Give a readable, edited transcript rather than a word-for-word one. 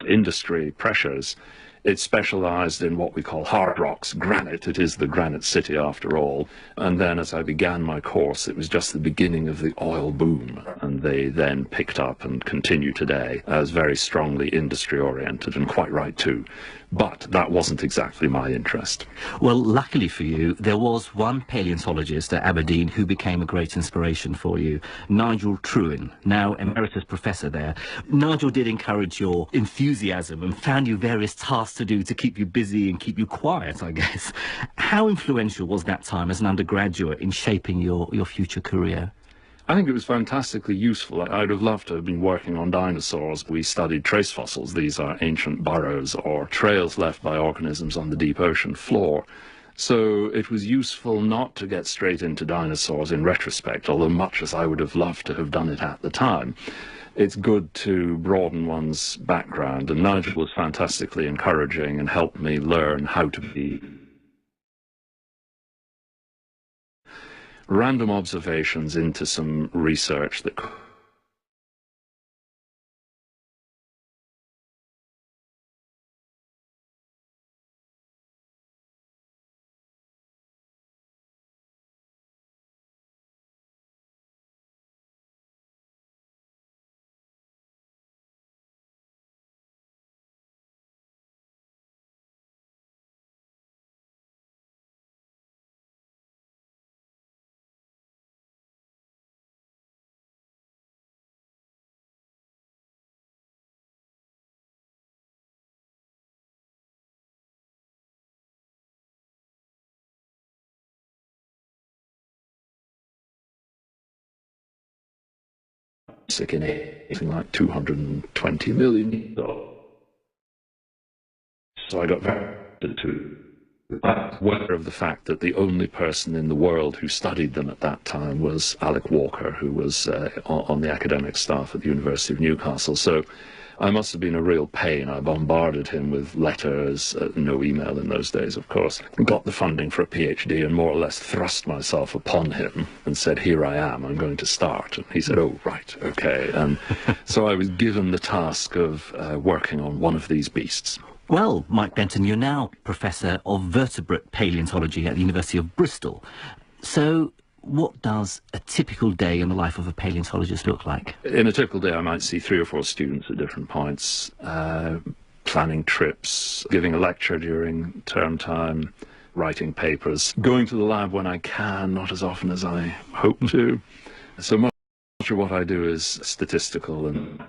industry pressures, it specialized in what we call hard rocks, granite. It is the granite city after all. And then as I began my course, it was just the beginning of the oil boom. And they then picked up and continue today as very strongly industry oriented, and quite right too. But that wasn't exactly my interest. Well, luckily for you, there was one paleontologist at Aberdeen who became a great inspiration for you, Nigel Trewin, now emeritus professor there. Nigel did encourage your enthusiasm and found you various tasks to do to keep you busy and keep you quiet, I guess. How influential was that time as an undergraduate in shaping your future career? I think it was fantastically useful. I'd have loved to have been working on dinosaurs. We studied trace fossils. These are ancient burrows or trails left by organisms on the deep ocean floor. So it was useful not to get straight into dinosaurs in retrospect, although much as I would have loved to have done it at the time. It's good to broaden one's background, and Nigel was fantastically encouraging and helped me learn how to be random observations into some research that sick in anything like 220 million. So I got very into aware of the fact that the only person in the world who studied them at that time was Alec Walker, who was on the academic staff at the University of Newcastle. So I must have been a real pain. I bombarded him with letters, no email in those days, of course. Got the funding for a PhD and more or less thrust myself upon him and said, here I am, I'm going to start. And he said, oh, right, okay. And so I was given the task of working on one of these beasts. Well, Mike Benton, you're now Professor of Vertebrate Paleontology at the University of Bristol. So what does a typical day in the life of a paleontologist look like? In a typical day, I might see 3 or 4 students at different points, planning trips, giving a lecture during term time, writing papers, going to the lab when I can, not as often as I hope to. So much of what I do is statistical and